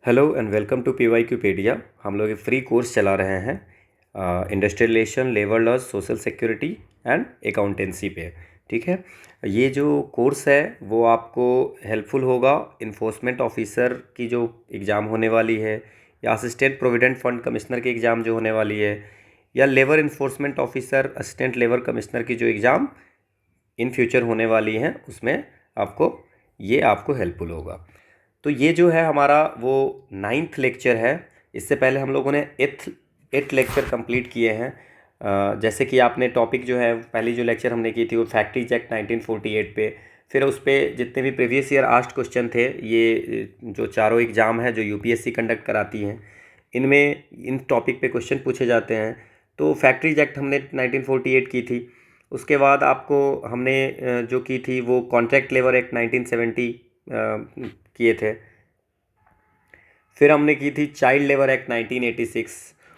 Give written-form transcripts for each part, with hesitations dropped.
Hello and welcome to PYQpedia। हम लोग एक फ्री कोर्स चला रहे हैं industrial relation, labour laws, social security and accountancy पे। ठीक है, ये जो कोर्स है वो आपको हेल्पफुल होगा इन्फोर्समेंट ऑफिसर की जो एग्ज़ाम होने वाली है, या असिस्टेंट प्रोविडेंट फंड कमिश्नर की एग्ज़ाम जो होने वाली है, या labour enforcement officer, assistant labour commissioner की जो एग्ज़ाम इन फ्यूचर होने वाली हैं, उसमें आपको हेल्पफुल होगा। तो ये जो है हमारा वो 9th लेक्चर है। इससे पहले हम लोगों ने 8th लेक्चर कंप्लीट किए हैं। जैसे कि आपने टॉपिक जो है, पहली जो लेक्चर हमने की थी वो फैक्ट्रीज एक्ट 1948 पे, फिर उस पर जितने भी प्रीवियस ईयर आस्ट क्वेश्चन थे, ये जो चारों एग्ज़ाम है जो यूपीएससी कंडक्ट कराती हैं, इनमें इन टॉपिक पे क्वेश्चन पूछे जाते हैं। तो फैक्ट्रीज एक्ट हमने 1948 की थी। उसके बाद आपको हमने जो की थी वो कॉन्ट्रैक्ट लेबर एक्ट 1970 किए थे। फिर हमने की थी चाइल्ड लेबर एक्ट 1986,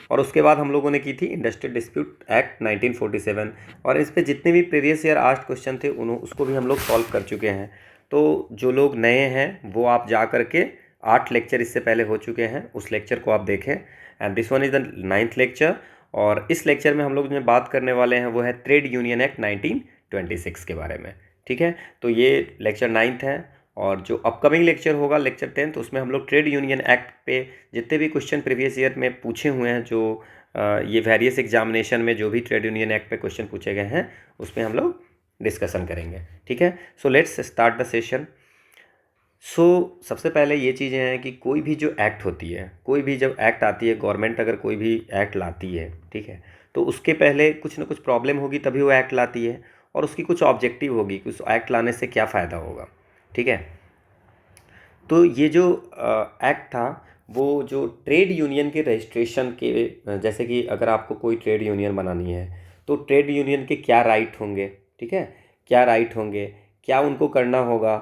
और उसके बाद हम लोगों ने की थी इंडस्ट्रियल डिस्प्यूट एक्ट 1947। और इस पे जितने भी प्रीवियस ईयर आस्ट क्वेश्चन थे उसको भी हम लोग सॉल्व कर चुके हैं। तो जो लोग नए हैं वो आप जा कर के 8 लेक्चर इससे पहले हो चुके हैं, उस लेक्चर को आप देखें। And this one is the 9th lecture. और इस लेक्चर में हम लोग जो बात करने वाले हैं वो है ट्रेड यूनियन एक्ट 1926 के बारे में। ठीक है, तो ये लेक्चर 9th है। और जो अपकमिंग लेक्चर होगा लेक्चर 10th, उसमें हम लोग ट्रेड यूनियन एक्ट पे जितने भी क्वेश्चन प्रीवियस ईयर में पूछे हुए हैं, जो ये वेरियस एग्जामिनेशन में जो भी ट्रेड यूनियन एक्ट पे क्वेश्चन पूछे गए हैं, उसमें हम लोग डिस्कशन करेंगे। ठीक है, so let's start the session. So सबसे पहले ये चीज़ें हैं कि कोई भी जो एक्ट होती है, कोई भी जब एक्ट आती है, गवर्नमेंट अगर कोई भी एक्ट लाती है, ठीक है, तो उसके पहले कुछ ना कुछ प्रॉब्लम होगी तभी वो एक्ट लाती है, और उसकी कुछ ऑब्जेक्टिव होगी कि उस एक्ट लाने से क्या फ़ायदा होगा। ठीक है, तो ये जो एक्ट था वो जो ट्रेड यूनियन के रजिस्ट्रेशन के, जैसे कि अगर आपको कोई ट्रेड यूनियन बनानी है तो ट्रेड यूनियन के क्या राइट होंगे, ठीक है, क्या राइट होंगे, क्या उनको करना होगा,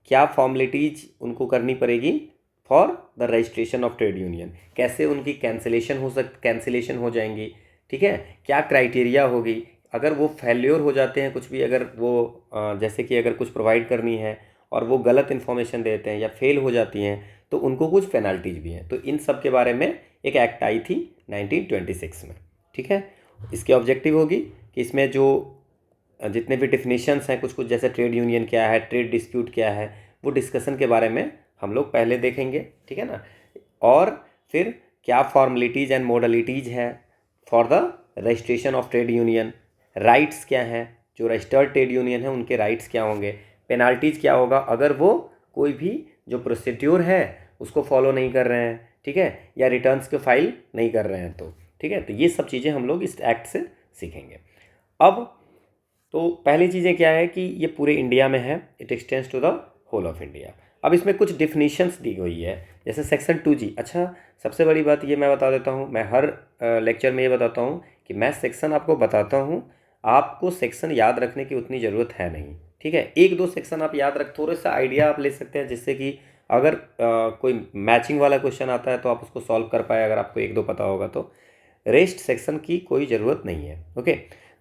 क्या फॉर्मेलिटीज उनको करनी पड़ेगी for the registration of trade union, कैसे उनकी कैंसिलेशन हो जाएंगी। ठीक है, क्या क्राइटेरिया होगी, अगर वो फेल्योर हो जाते हैं कुछ भी, अगर वो जैसे कि अगर कुछ प्रोवाइड करनी है और वो गलत इन्फॉर्मेशन देते हैं या फेल हो जाती हैं, तो उनको कुछ पेनल्टीज भी हैं। तो इन सब के बारे में एक एक्ट आई थी 1926 में। ठीक है, इसकी ऑब्जेक्टिव होगी कि इसमें जो जितने भी डिफिनीशंस हैं, कुछ कुछ जैसे ट्रेड यूनियन क्या है, ट्रेड डिस्प्यूट क्या है, वो डिस्कशन के बारे में हम लोग पहले देखेंगे। ठीक है ना, और फिर क्या फॉर्मेलिटीज़ एंड मोडलिटीज़ है for the registration of trade union, rights क्या हैं, जो रजिस्टर्ड ट्रेड यूनियन है उनके राइट्स क्या होंगे, पेनाल्टीज़ क्या होगा अगर वो कोई भी जो प्रोसीड्यूर है उसको फॉलो नहीं कर रहे हैं, ठीक है, या रिटर्न्स को फाइल नहीं कर रहे हैं। तो ठीक है, तो ये सब चीज़ें हम लोग इस एक्ट से सीखेंगे। अब तो पहली चीज़ें क्या है कि ये पूरे इंडिया में है, it extends to the whole of India. अब इसमें कुछ डिफिनीशंस दी हुई है, जैसे सेक्शन 2G। अच्छा, सबसे बड़ी बात ये मैं बता देता हूँ, मैं हर लेक्चर में ये बताता हूँ कि मैं सेक्शन आपको बताता हूँ, आपको सेक्शन याद रखने की उतनी ज़रूरत है नहीं। ठीक है, एक दो सेक्शन आप याद रख, थोड़ा सा आइडिया आप ले सकते हैं, जिससे कि अगर कोई मैचिंग वाला क्वेश्चन आता है तो आप उसको सॉल्व कर पाए, अगर आपको एक दो पता होगा तो। रेस्ट सेक्शन की कोई ज़रूरत नहीं है। ओके,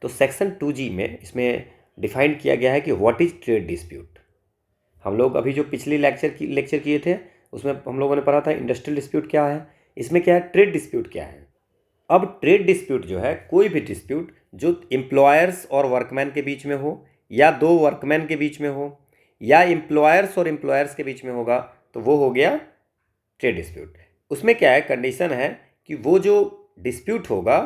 तो सेक्शन 2G में इसमें डिफाइन किया गया है कि व्हाट इज़ ट्रेड डिस्प्यूट। हम लोग अभी जो पिछली लेक्चर किए थे उसमें हम लोगों ने पढ़ा था इंडस्ट्रियल डिस्प्यूट क्या है, इसमें क्या है, ट्रेड डिस्प्यूट क्या है। अब ट्रेड डिस्प्यूट जो है, कोई भी डिस्प्यूट जो एम्प्लॉयर्स और वर्कमैन के बीच में हो, या दो वर्कमैन के बीच में हो, या एम्प्लॉयर्स और एम्प्लॉयर्स के बीच में होगा, तो वो हो गया ट्रेड डिस्प्यूट। उसमें क्या है, कंडीशन है कि वो जो डिस्प्यूट होगा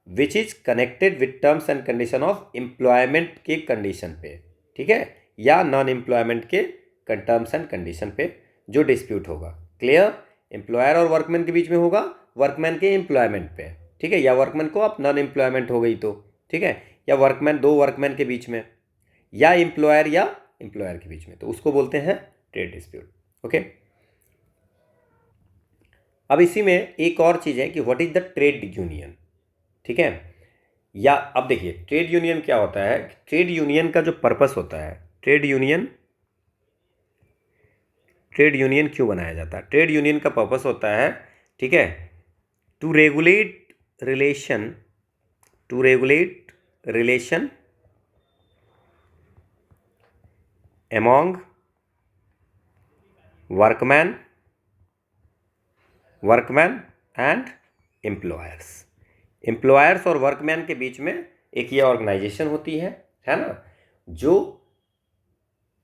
which is connected with terms and condition of employment के कंडीशन पे, ठीक है, या नॉन एम्प्लॉयमेंट के टर्म्स एंड कंडीशन पे जो डिस्प्यूट होगा। क्लियर, एम्प्लॉयर और वर्कमैन के बीच में होगा, वर्कमैन के एम्प्लॉयमेंट पे, ठीक है, या वर्कमैन को आप नॉन एम्प्लॉयमेंट हो गई तो, ठीक है, या वर्कमैन दो वर्कमैन के बीच में, या एम्प्लॉयर के बीच में, तो उसको बोलते हैं ट्रेड डिस्प्यूट। ओके, अब इसी में एक और चीज़ है कि what is the trade union. ठीक है, या अब देखिए ट्रेड यूनियन क्या होता है, ट्रेड यूनियन का जो पर्पस होता है, ट्रेड यूनियन क्यों बनाया जाता है, ट्रेड यूनियन का पर्पस होता है, ठीक है, to regulate relation, to regulate relation among workman workman and employers. Employers और वर्कमैन के बीच में एक ये ऑर्गेनाइजेशन होती है ना, जो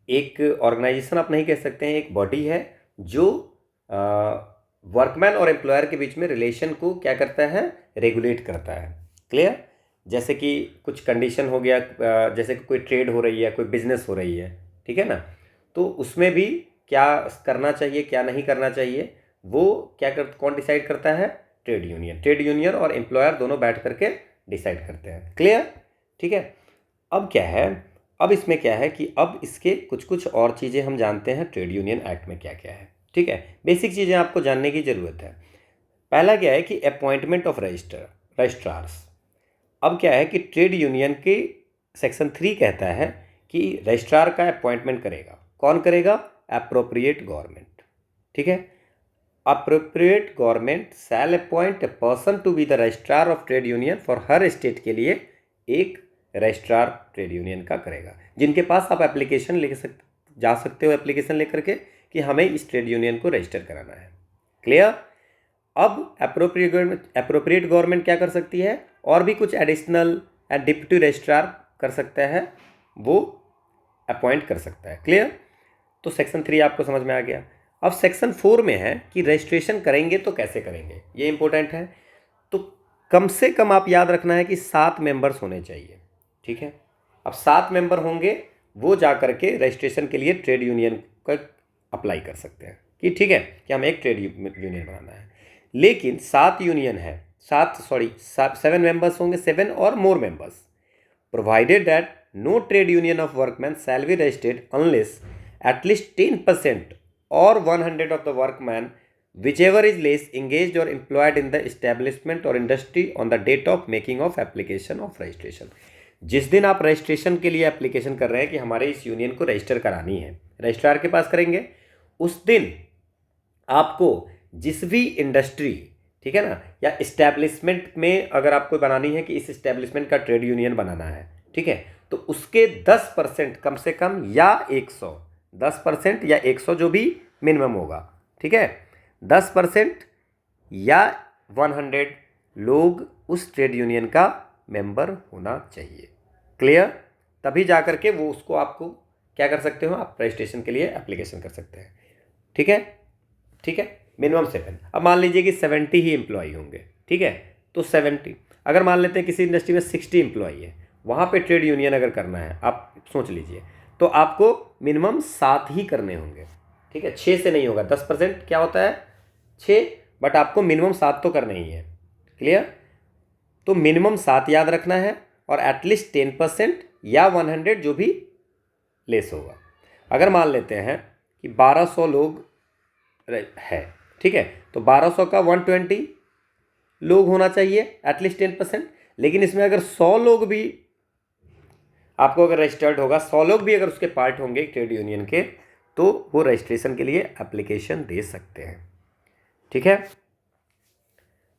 एक ऑर्गेनाइजेशन आप नहीं कह सकते हैं, एक बॉडी है जो वर्कमैन और एम्प्लॉयर के बीच में रिलेशन को क्या करता है, रेगुलेट करता है। क्लियर? जैसे कि कुछ कंडीशन हो गया, जैसे कि कोई ट्रेड हो रही है, कोई बिजनेस हो रही है, ठीक है ना, तो उसमें भी क्या करना चाहिए क्या नहीं करना चाहिए, वो कौन डिसाइड करता है? Trade union. ट्रेड यूनियन और एम्प्लॉयर दोनों बैठ करके डिसाइड करते हैं। क्लियर? ठीक है। अब क्या है, अब इसमें क्या है कि अब इसके कुछ कुछ और चीज़ें हम जानते हैं ट्रेड यूनियन एक्ट में क्या क्या है। ठीक है, बेसिक चीज़ें आपको जानने की ज़रूरत है। पहला क्या है कि अपॉइंटमेंट ऑफ रजिस्ट्रार्स। अब क्या है कि ट्रेड यूनियन के सेक्शन 3 कहता है कि रजिस्ट्रार का अपॉइंटमेंट करेगा कौन? करेगा? Appropriate government. ठीक है, appropriate government shall appoint a person to be the registrar of trade union for हर स्टेट के लिए एक रजिस्ट्रार ट्रेड यूनियन का करेगा, जिनके पास आप एप्लीकेशन जा सकते हो एप्लीकेशन लेकर के कि हमें इस ट्रेड यूनियन को रजिस्टर कराना है। क्लियर? अब एप्रोप्रिएट गवर्नमेंट क्या कर सकती है? और भी कुछ एडिशनल डिप्टी रजिस्ट्रार कर सकता है, वो अपॉइंट कर सकता है। क्लियर? तो सेक्शन 3 आपको समझ में आ गया। अब सेक्शन 4 में है कि रजिस्ट्रेशन करेंगे तो कैसे करेंगे, ये इंपॉर्टेंट है। तो कम से कम आप याद रखना है कि 7 मेंबर्स होने चाहिए। ठीक है, अब 7 मेंबर होंगे, वो जा करके रजिस्ट्रेशन के लिए ट्रेड यूनियन का अप्लाई कर सकते हैं कि ठीक है कि हमें एक ट्रेड यूनियन बनाना है। लेकिन 7 यूनियन है, 7 मेंबर्स होंगे, 7 और more members, provided that no trade union of workman shall be registered unless at least 10% or 100 of the workmen whichever is less engaged or employed in the establishment or industry on the date of making of application of registration। जिस दिन आप registration के लिए application कर रहे हैं कि हमारे इस यूनियन को रजिस्टर करानी है, रजिस्ट्रार के पास करेंगे, उस दिन आपको जिस भी इंडस्ट्री, ठीक है ना, या इस्टेब्लिशमेंट में अगर आपको बनानी है कि इस इस्टेब्लिशमेंट का ट्रेड यूनियन बनाना है, ठीक है, तो उसके 10% कम से कम या 100, 10% या 100 जो भी मिनिमम होगा, ठीक है, 10% या 100 लोग उस ट्रेड यूनियन का मेंबर होना चाहिए। क्लियर? तभी जा करके वो उसको आपको क्या कर सकते हो, आप रजिस्ट्रेशन के लिए एप्लीकेशन कर सकते हैं। ठीक है, ठीक है, मिनिमम 7। अब मान लीजिए कि 70 ही एम्प्लॉई होंगे, ठीक है, तो 70, अगर मान लेते हैं किसी इंडस्ट्री में 60 एम्प्लॉई है, वहाँ पे ट्रेड यूनियन अगर करना है, आप सोच लीजिए, तो आपको मिनिमम 7 ही करने होंगे। ठीक है, 6 से नहीं होगा। 10% क्या होता है? 6, बट आपको मिनिमम 7 तो करना ही है। क्लियर? तो मिनिमम 7 याद रखना है और एटलीस्ट 10% या 100 जो भी लेस होगा। अगर मान लेते हैं कि 1200 लोग है, ठीक है, तो 1200 का 120 लोग होना चाहिए एटलीस्ट 10%। लेकिन इसमें अगर 100 लोग भी आपको अगर रजिस्टर्ड होगा, 100 लोग भी अगर उसके पार्ट होंगे ट्रेड यूनियन के, तो वो रजिस्ट्रेशन के लिए एप्लीकेशन दे सकते हैं। ठीक है,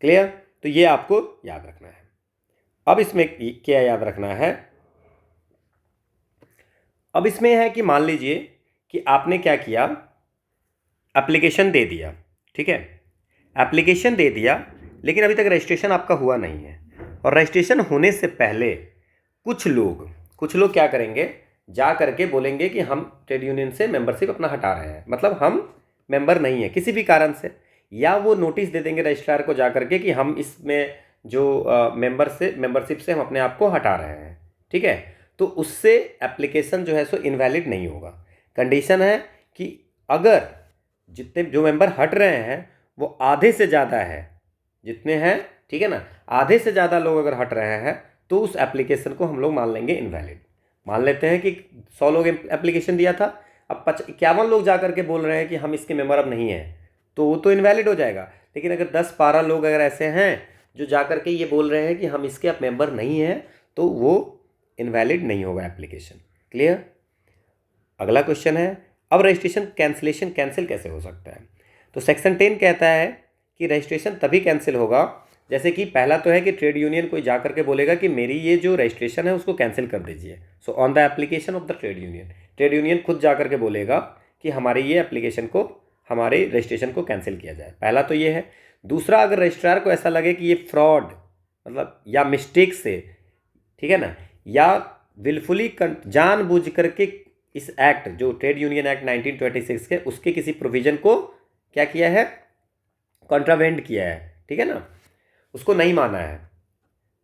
क्लियर? तो ये आपको याद रखना है। अब इसमें क्या याद रखना है? अब इसमें है कि मान लीजिए कि आपने क्या किया, एप्लीकेशन दे दिया, ठीक है, एप्लीकेशन दे दिया, लेकिन अभी तक रजिस्ट्रेशन आपका हुआ नहीं है। और रजिस्ट्रेशन होने से पहले कुछ लोग क्या करेंगे, जा करके बोलेंगे कि हम ट्रेड यूनियन से मेंबरशिप अपना हटा रहे हैं, मतलब हम मेंबर नहीं है किसी भी कारण से, या वो नोटिस दे देंगे रजिस्ट्रार को जा करके कि हम इसमें जो मेंबरशिप से हम अपने आप को हटा रहे हैं। ठीक है, तो उससे एप्लीकेशन जो है सो इनवैलिड नहीं होगा। कंडीशन है कि अगर जितने जो मेंबर हट रहे हैं वो आधे से ज़्यादा है, जितने हैं, ठीक है ना, आधे से ज़्यादा लोग अगर हट रहे हैं तो उस एप्लीकेशन को हम लोग मान लेंगे इनवैलिड। मान लेते हैं कि 100 लोग एप्लीकेशन दिया था, अब 51 लोग जा करके बोल रहे हैं कि हम इसके मेंबर अब नहीं हैं, तो वो तो इनवैलिड हो जाएगा। लेकिन अगर 10-12 लोग अगर ऐसे हैं जो जा करके ये बोल रहे हैं कि हम इसके अब मेंबर नहीं हैं, तो वो इनवैलिड नहीं होगा एप्लीकेशन। क्लियर? अगला क्वेश्चन है, अब रजिस्ट्रेशन कैंसिल कैसे हो सकता है? तो सेक्शन 10 कहता है कि रजिस्ट्रेशन तभी कैंसिल होगा, जैसे कि पहला तो है कि ट्रेड यूनियन कोई जा करके बोलेगा कि मेरी ये जो रजिस्ट्रेशन है उसको कैंसिल कर दीजिए। So on the application of the trade union खुद जा करके बोलेगा कि हमारी ये एप्लीकेशन को हमारे रजिस्ट्रेशन को कैंसिल किया जाए। पहला तो ये है। दूसरा, अगर रजिस्ट्रार को ऐसा लगे कि ये फ्रॉड मतलब या मिस्टेक से, ठीक है ना, या विलफुली जानबूझ करके इस एक्ट जो ट्रेड यूनियन एक्ट 1926 के उसके किसी प्रोविजन को क्या किया है, कॉन्ट्रावेंड किया है, ठीक है ना, उसको नहीं माना है,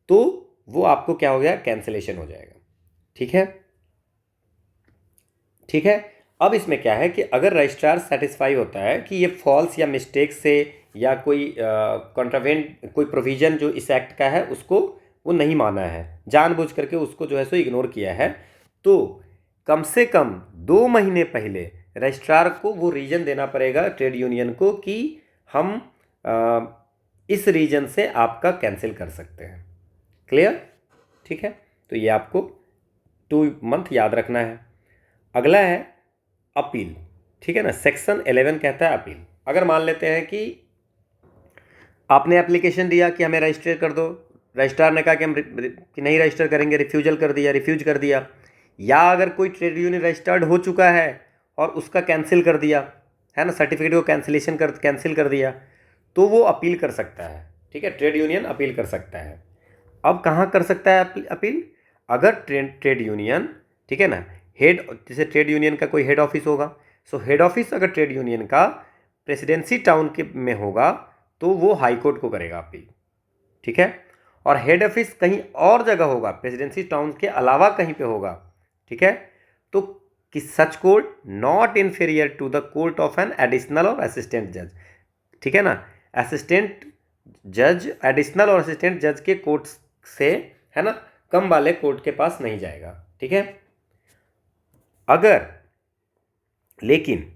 तो वो आपको क्या हो गया, कैंसिलेशन हो जाएगा। ठीक है, ठीक है। अब इसमें क्या है कि अगर रजिस्ट्रार सेटिस्फाई होता है कि ये फॉल्स या मिस्टेक से या कोई कॉन्ट्रावेंट कोई प्रोविज़न जो इस एक्ट का है उसको वो नहीं माना है, जानबूझ करके उसको जो है सो इग्नोर किया है, तो कम से कम 2 महीने पहले रजिस्ट्रार को वो रीज़न देना पड़ेगा ट्रेड यूनियन को कि हम इस रीजन से आपका कैंसिल कर सकते हैं। क्लियर? ठीक है, तो ये आपको 2 मंथ याद रखना है। अगला है अपील। ठीक है ना, सेक्शन 11 कहता है अपील। अगर मान लेते हैं कि आपने एप्लीकेशन दिया कि हमें रजिस्टर कर दो, रजिस्ट्रार ने कहा कि हम कि नहीं रजिस्टर करेंगे, रिफ्यूज कर दिया, या अगर कोई ट्रेड यूनियन रजिस्टर्ड हो चुका है और उसका कैंसिल कर दिया है ना, सर्टिफिकेट को कैंसिल कर दिया, तो वो अपील कर सकता है। ठीक है, ट्रेड यूनियन अपील कर सकता है। अब कहाँ कर सकता है अपील? अगर ट्रेड यूनियन, ठीक है ना, हेड, जैसे ट्रेड यूनियन का कोई हेड ऑफिस होगा, सो हेड ऑफिस अगर ट्रेड यूनियन का प्रेसिडेंसी टाउन के में होगा तो वो हाई कोर्ट को करेगा अपील। ठीक है, और हेड ऑफिस कहीं और जगह होगा, प्रेसिडेंसी टाउन के अलावा कहीं पे होगा, ठीक है, तो कि such court not inferior to the court of an additional और असिस्टेंट जज। ठीक है ना, असिस्टेंट जज, एडिशनल और असिस्टेंट जज के कोर्ट से, है ना, कम वाले कोर्ट के पास नहीं जाएगा। ठीक है, लेकिन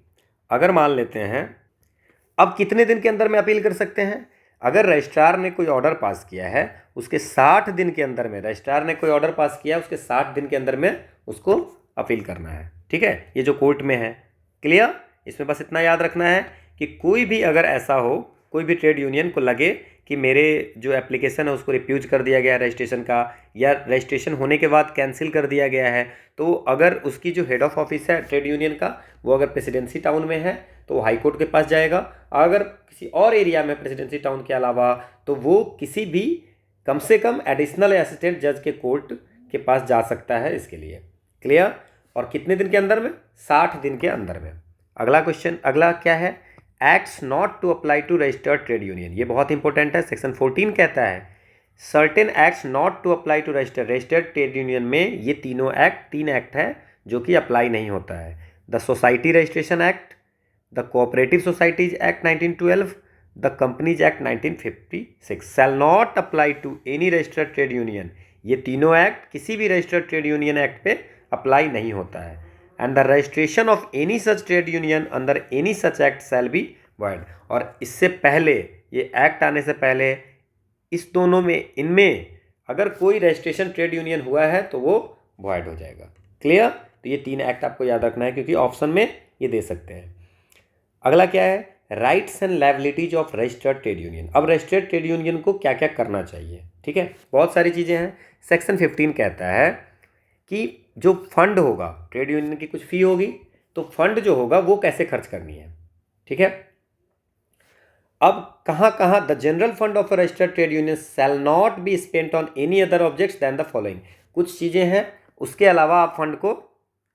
अगर मान लेते हैं, अब कितने दिन के अंदर में अपील कर सकते हैं? अगर रजिस्ट्रार ने कोई ऑर्डर पास किया है उसके 60 दिन के अंदर में, रजिस्ट्रार ने कोई ऑर्डर पास किया उसके 60 दिन के अंदर में उसको अपील करना है। ठीक है, ये जो कोर्ट में है। क्लियर? इसमें बस इतना याद रखना है कि कोई भी अगर ऐसा हो, कोई भी ट्रेड यूनियन को लगे कि मेरे जो एप्लीकेशन है उसको रिफ्यूज कर दिया गया है रजिस्ट्रेशन का, या रजिस्ट्रेशन होने के बाद कैंसिल कर दिया गया है, तो अगर उसकी जो हेड ऑफ ऑफिस है ट्रेड यूनियन का वो अगर प्रेसिडेंसी टाउन में है तो वो हाई कोर्ट के पास जाएगा। अगर किसी और एरिया में प्रेसिडेंसी टाउन के अलावा, तो वो किसी भी कम से कम एडिशनल या असिस्टेंट जज के कोर्ट के पास जा सकता है इसके लिए। क्लियर? और कितने दिन के अंदर में? 60 दिन के अंदर में। अगला क्वेश्चन, अगला क्या है? Acts not to apply to registered trade union. ये बहुत इंपॉर्टेंट है। सेक्शन 14 कहता है certain acts not to apply to registered trade union में ये तीन एक्ट है जो कि अप्लाई नहीं होता है। The society registration act, the cooperative societies act 1912, the companies act 1956 shall not apply to any registered trade union. ये तीनों एक्ट किसी भी रजिस्टर्ड ट्रेड यूनियन एक्ट पे अप्लाई नहीं होता है। And the registration of any such trade union under any such act shall be void. और इससे पहले, ये एक्ट आने से पहले, इस दोनों में, इनमें अगर कोई रजिस्ट्रेशन ट्रेड यूनियन हुआ है तो वो वॉइड हो जाएगा। क्लियर? तो ये 3 एक्ट आपको याद रखना है क्योंकि ऑप्शन में ये दे सकते हैं। अगला क्या है? Rights and liabilities of registered trade union. अब रजिस्टर्ड ट्रेड यूनियन को क्या क्या करना चाहिए? ठीक है, बहुत सारी चीज़ें हैं। सेक्शन 15 कहता है कि जो फंड होगा, ट्रेड यूनियन की कुछ फी होगी, तो फंड जो होगा वो कैसे खर्च करनी है। ठीक है, अब कहाँ the general fund of a registered trade union shall not be spent on any other objects than the following. कुछ चीज़ें हैं उसके अलावा आप फंड को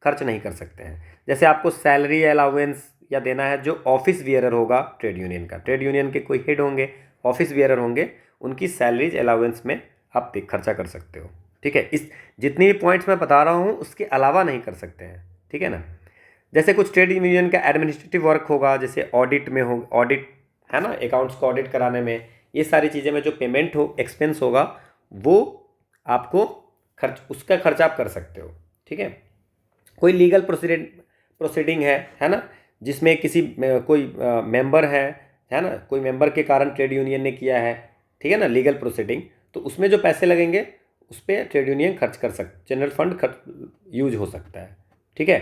खर्च नहीं कर सकते हैं। जैसे आपको सैलरी अलाउंस या देना है जो ऑफिस वियरर होगा ट्रेड यूनियन का, ट्रेड यूनियन के कोई हेड होंगे, ऑफिस वियरर होंगे, उनकी सैलरीज अलाउंस में आप खर्चा कर सकते हो। ठीक है, इस जितनी भी पॉइंट्स मैं बता रहा हूँ उसके अलावा नहीं कर सकते हैं। ठीक है ना, जैसे कुछ ट्रेड यूनियन का एडमिनिस्ट्रेटिव वर्क होगा, जैसे ऑडिट में हो, ऑडिट है ना, अकाउंट्स को ऑडिट कराने में, ये सारी चीज़ें में जो पेमेंट हो, एक्सपेंस होगा, वो आपको उसका खर्च आप कर सकते हो। ठीक है, कोई लीगल प्रोसीडिंग है ना, जिसमें किसी कोई मेंबर है ना, कोई मेंबर के कारण ट्रेड यूनियन ने किया है, ठीक है ना, लीगल प्रोसीडिंग, तो उसमें जो पैसे लगेंगे उस पर ट्रेड यूनियन खर्च कर सकते, जनरल फंड यूज हो सकता है। ठीक है,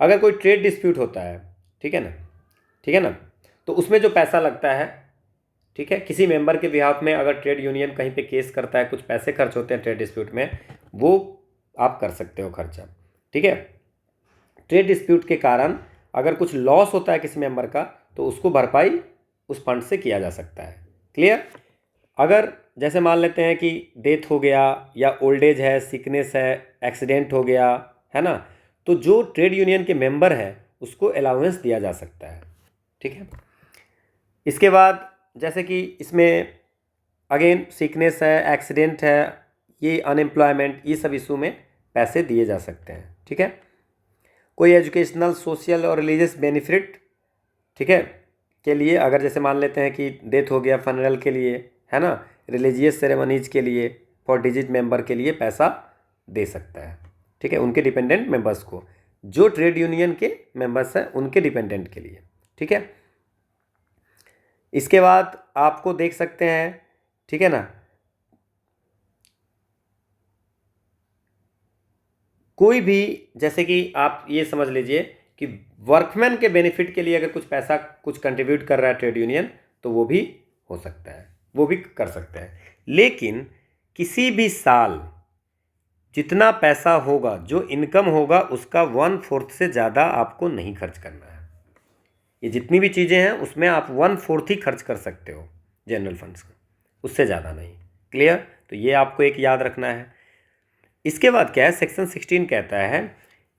अगर कोई ट्रेड डिस्प्यूट होता है, ठीक है ना, तो उसमें जो पैसा लगता है, ठीक है, किसी मेंबर के बिहाफ में अगर ट्रेड यूनियन कहीं पे केस करता है, कुछ पैसे खर्च होते हैं ट्रेड डिस्प्यूट में, वो आप कर सकते हो खर्चा। ठीक है, ट्रेड डिस्प्यूट के कारण अगर कुछ लॉस होता है किसी मेंबर का, तो उसको भरपाई उस फंड से किया जा सकता है। क्लियर। अगर जैसे मान लेते हैं कि डेथ हो गया या ओल्ड एज है, सिकनेस है, एक्सीडेंट हो गया, है ना, तो जो ट्रेड यूनियन के मेंबर है उसको अलाउंस दिया जा सकता है। ठीक है। इसके बाद जैसे कि इसमें अगेन सिकनेस है, एक्सीडेंट है, ये अनएम्प्लॉयमेंट, ये सब इशू में पैसे दिए जा सकते हैं। ठीक है। कोई एजुकेशनल, सोशल और रिलीजियस बेनिफिट, ठीक है, के लिए अगर जैसे मान लेते हैं कि डेथ हो गया, फनरल के लिए, है ना, रिलीजियस सेरेमनीज के लिए, फॉर डिजिट मेंबर के लिए पैसा दे सकता है। ठीक है, उनके डिपेंडेंट मेंबर्स को, जो ट्रेड यूनियन के मेंबर्स हैं उनके डिपेंडेंट के लिए। ठीक है। इसके बाद आपको देख सकते हैं, ठीक है ना, कोई भी, जैसे कि आप ये समझ लीजिए कि वर्कमैन के बेनिफिट के लिए अगर कुछ पैसा कुछ कंट्रीब्यूट कर रहा है ट्रेड यूनियन, तो वो भी हो सकता है, वो भी कर सकते हैं। लेकिन किसी भी साल जितना पैसा होगा, जो इनकम होगा, उसका 1/4 से ज़्यादा आपको नहीं खर्च करना है। ये जितनी भी चीज़ें हैं उसमें आप 1/4 ही खर्च कर सकते हो जनरल फंड्स का, उससे ज़्यादा नहीं। क्लियर। तो ये आपको एक याद रखना है। इसके बाद क्या है, सेक्शन 16 कहता है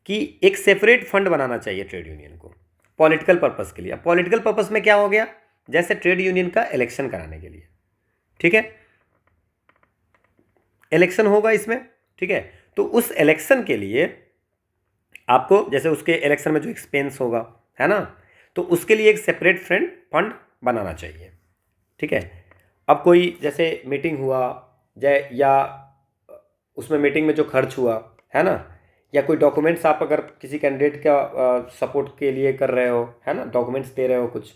कि एक सेपरेट फंड बनाना चाहिए ट्रेड यूनियन को पॉलिटिकल पर्पस के लिए। अब पॉलिटिकल पर्पस में क्या हो गया, जैसे ट्रेड यूनियन का इलेक्शन कराने के लिए, ठीक है, इलेक्शन होगा इसमें, ठीक है, तो उस इलेक्शन के लिए आपको जैसे उसके इलेक्शन में जो एक्सपेंस होगा, है ना, तो उसके लिए एक सेपरेट फंड बनाना चाहिए। ठीक है। अब कोई जैसे मीटिंग हुआ जय, या उसमें मीटिंग में जो खर्च हुआ, है ना, या कोई डॉक्यूमेंट्स आप अगर किसी कैंडिडेट का सपोर्ट के लिए कर रहे हो, है ना, डॉक्यूमेंट्स दे रहे हो कुछ,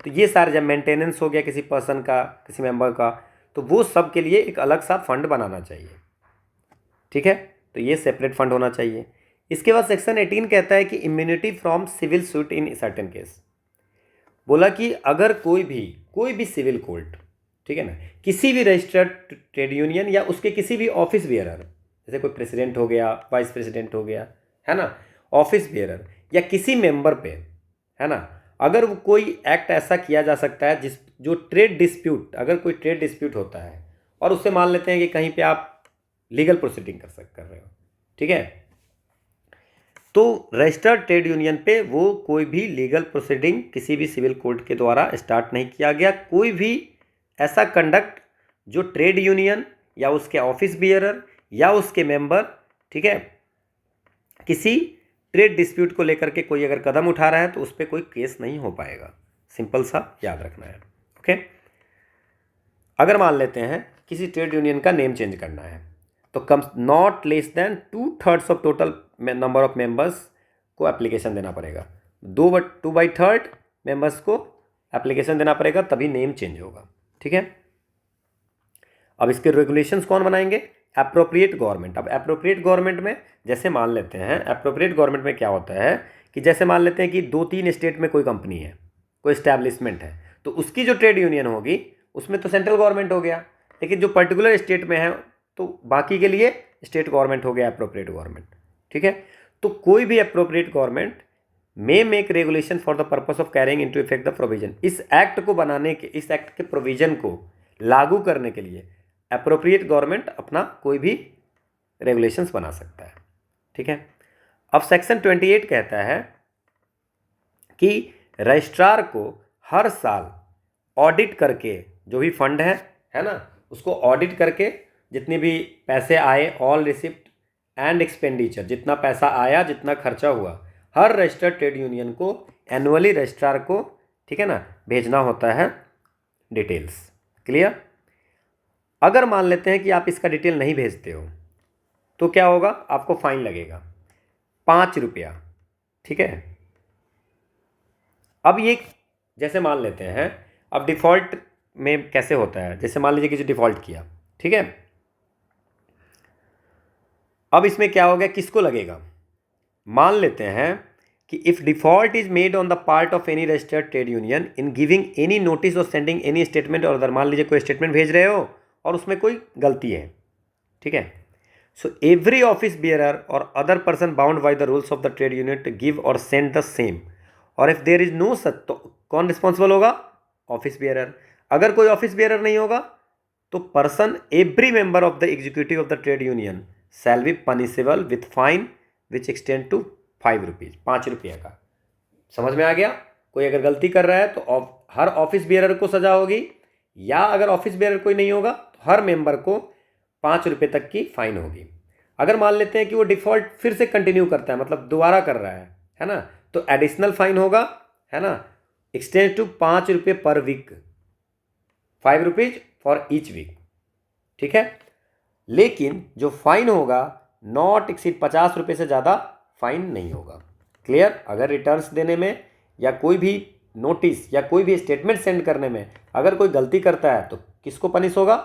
तो ये सारे जब मेंटेनेंस हो गया किसी पर्सन का, किसी मेंबर का, तो वो सब के लिए एक अलग सा फंड बनाना चाहिए। ठीक है। तो ये सेपरेट फंड होना चाहिए। इसके बाद सेक्शन 18 कहता है कि immunity from civil suit in certain case. बोला कि अगर कोई भी सिविल कोर्ट, ठीक है ना, किसी भी रजिस्टर्ड ट्रेड यूनियन या उसके किसी भी ऑफिस बियरर, जैसे कोई प्रेसिडेंट हो गया, वाइस प्रेसिडेंट हो गया, है ना, ऑफिस बियरर या किसी मेंबर पे, है ना, अगर वो कोई एक्ट ऐसा किया जा सकता है जो ट्रेड डिस्प्यूट, अगर कोई ट्रेड डिस्प्यूट होता है और उससे मान लेते हैं कि कहीं पे आप लीगल प्रोसीडिंग कर रहे हो, ठीक है, तो रजिस्टर्ड ट्रेड यूनियन पे वो कोई भी लीगल प्रोसीडिंग किसी भी सिविल कोर्ट के द्वारा स्टार्ट नहीं किया गया। कोई भी ऐसा कंडक्ट जो ट्रेड यूनियन या उसके ऑफिस बियरर या उसके मेंबर, ठीक है, किसी ट्रेड डिस्प्यूट को लेकर के कोई अगर कदम उठा रहा है तो उस पर कोई केस नहीं हो पाएगा। सिंपल सा याद रखना है। ओके। अगर मान लेते हैं किसी ट्रेड यूनियन का नेम चेंज करना है तो कम not less than 2/3 of total number of members को एप्लीकेशन देना पड़ेगा। 2/3 मेंबर्स को एप्लीकेशन देना पड़ेगा, तभी नेम चेंज होगा। ठीक है। अब इसके रेगुलेशंस कौन बनाएंगे, एप्रोप्रिएट गवर्नमेंट। अब एप्रोप्रिएट गवर्नमेंट में जैसे मान लेते हैं, एप्रोप्रिएट गवर्नमेंट में क्या होता है कि जैसे मान लेते हैं कि 2-3 स्टेट में कोई कंपनी है, कोई इस्टेब्लिशमेंट है, तो उसकी जो ट्रेड यूनियन होगी उसमें तो सेंट्रल गवर्नमेंट हो गया, लेकिन जो पर्टिकुलर स्टेट में है तो बाकी के लिए स्टेट गवर्नमेंट हो गया एप्रोप्रिएट गवर्नमेंट। ठीक है। तो कोई भी appropriate government may make regulation for the purpose of carrying into effect the provision. इस एक्ट को बनाने के, इस एक्ट के प्रोविजन को लागू करने के लिए एप्रोप्रिएट गवर्नमेंट अपना कोई भी रेगुलेशंस बना सकता है। ठीक है। अब सेक्शन 28 कहता है कि रजिस्ट्रार को हर साल ऑडिट करके जो भी फंड है ना, उसको ऑडिट करके जितनी भी पैसे आए, ऑल रिसिप्ट एंड एक्सपेंडिचर, जितना पैसा आया, जितना खर्चा हुआ, हर रजिस्टर्ड ट्रेड यूनियन को एनुअली रजिस्ट्रार को, ठीक है ना, भेजना होता है डिटेल्स। क्लियर। अगर मान लेते हैं कि आप इसका डिटेल नहीं भेजते हो तो क्या होगा, आपको फाइन लगेगा 5 रुपया। ठीक है। अब ये जैसे मान लेते हैं, अब डिफ़ॉल्ट में कैसे होता है, जैसे मान लीजिए कि जो डिफ़ॉल्ट किया, ठीक है, अब इसमें क्या हो गया, किसको लगेगा, मान लेते हैं कि if default is made on the part of any registered trade union in giving any notice और सेंडिंग एनी स्टेटमेंट और अदर, मान लीजिए कोई स्टेटमेंट भेज रहे हो और उसमें कोई गलती है, ठीक है, सो एवरी ऑफिस बियरर और other person bound by the rules of the trade union to give और सेंड द सेम और if there is no such, तो कौन रिस्पॉन्सिबल होगा? Office bearer. अगर कोई ऑफिस बियरर नहीं होगा तो person every member of the executive of the trade union shall be punishable with fine which extend to 5 rupees, 5 रुपये का। समझ में आ गया? कोई अगर गलती कर रहा है तो हर ऑफिस बियरर को सजा होगी, या अगर ऑफिस बियरर कोई नहीं होगा तो हर मेंबर को 5 रुपये तक की फाइन होगी। अगर मान लेते हैं कि वो डिफ़ॉल्ट फिर से कंटिन्यू करता है, मतलब दोबारा कर रहा है ना, तो एडिशनल फाइन होगा, है ना, एक्सटेंड टू 5 रुपये per week, 5 rupees for each week. ठीक है, लेकिन जो फाइन होगा नॉट एक्सीड 50 रुपये से ज़्यादा फाइन नहीं होगा। क्लियर? अगर रिटर्न्स देने में या कोई भी नोटिस या कोई भी स्टेटमेंट सेंड करने में अगर कोई गलती करता है तो किसको पनिश होगा?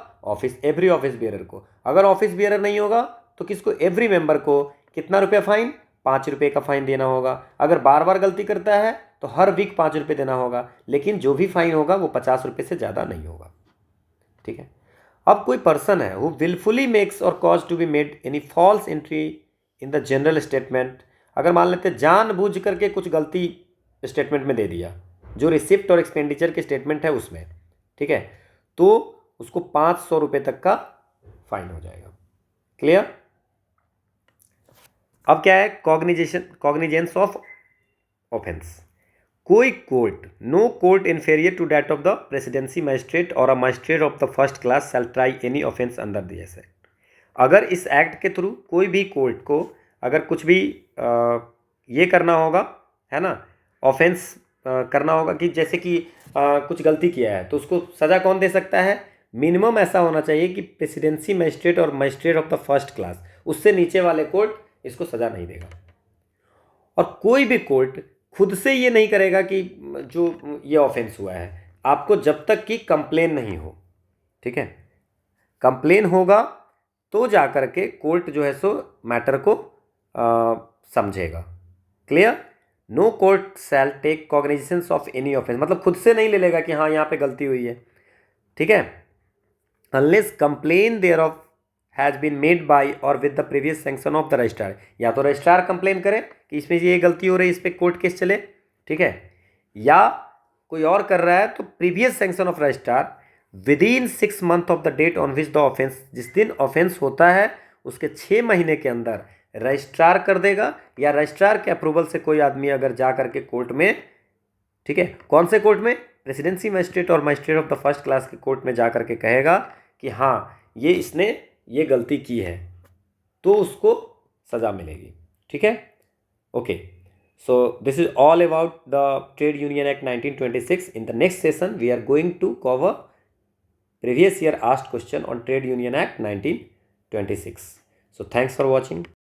एवरी ऑफिस बियरर को। अगर ऑफिस बियरर नहीं होगा तो किसको? एवरी मेंबर को। कितना रुपया फाइन? 5 रुपये का फाइन देना होगा। अगर बार बार गलती करता है तो हर वीक 5 रुपये देना होगा, लेकिन जो भी फाइन होगा वो 50 रुपये से ज़्यादा नहीं होगा। ठीक है, अब कोई पर्सन है हु विलफुली मेक्स और cause to be made any false entry in the general statement. अगर मान लेते जानबूझ करके कुछ गलती स्टेटमेंट में दे दिया, जो रिसिप्ट और एक्सपेंडिचर के स्टेटमेंट है उसमें, ठीक है, तो उसको 500 रुपये तक का फाइन हो जाएगा। क्लियर? अब क्या है? Cognizance of offence. कोई court, no court inferior to that of the presidency magistrate और a magistrate of the first class shall try any offence under this act. अगर इस एक्ट के थ्रू कोई भी कोर्ट को अगर कुछ भी ये करना होगा, है ना, ऑफेंस करना होगा कि जैसे कि कुछ गलती किया है तो उसको सज़ा कौन दे सकता है? मिनिमम ऐसा होना चाहिए कि प्रेसिडेंसी मजिस्ट्रेट और magistrate of the first class, उससे नीचे वाले कोर्ट इसको सज़ा नहीं देगा। और कोई भी कोर्ट खुद से ये नहीं करेगा कि जो ये ऑफेंस हुआ है, आपको जब तक कि कंप्लेन नहीं हो। ठीक है, कंप्लेन होगा तो जा कर के कोर्ट जो है सो मैटर को समझेगा। Clear? No court shall take cognizance of any offence, मतलब खुद से नहीं ले लेगा कि हाँ यहाँ पे गलती हुई है। ठीक है, unless complaint thereof has been made by और with the previous sanction of the registrar. या तो रजिस्ट्रार कंप्लेन करे कि इसमें ये गलती हो रही है, इस पर कोर्ट केस चले, ठीक है, या कोई और कर रहा है तो previous sanction of registrar within 6 month of the date on which the offence, जिस दिन ऑफेंस होता है उसके 6 महीने के अंदर रजिस्ट्रार कर देगा, या रजिस्ट्रार के अप्रूवल से कोई आदमी अगर जा करके कोर्ट में, ठीक है, कौन से कोर्ट में? प्रेसिडेंसी मजिस्ट्रेट और magistrate of the first class के कोर्ट में जा करके कहेगा कि हाँ ये इसने ये गलती की है, तो उसको सज़ा मिलेगी। ठीक है, okay. So this is all about the Trade Union Act 1926. In the next session, we are going to cover previous year asked question on Trade Union Act 1926. So thanks for watching.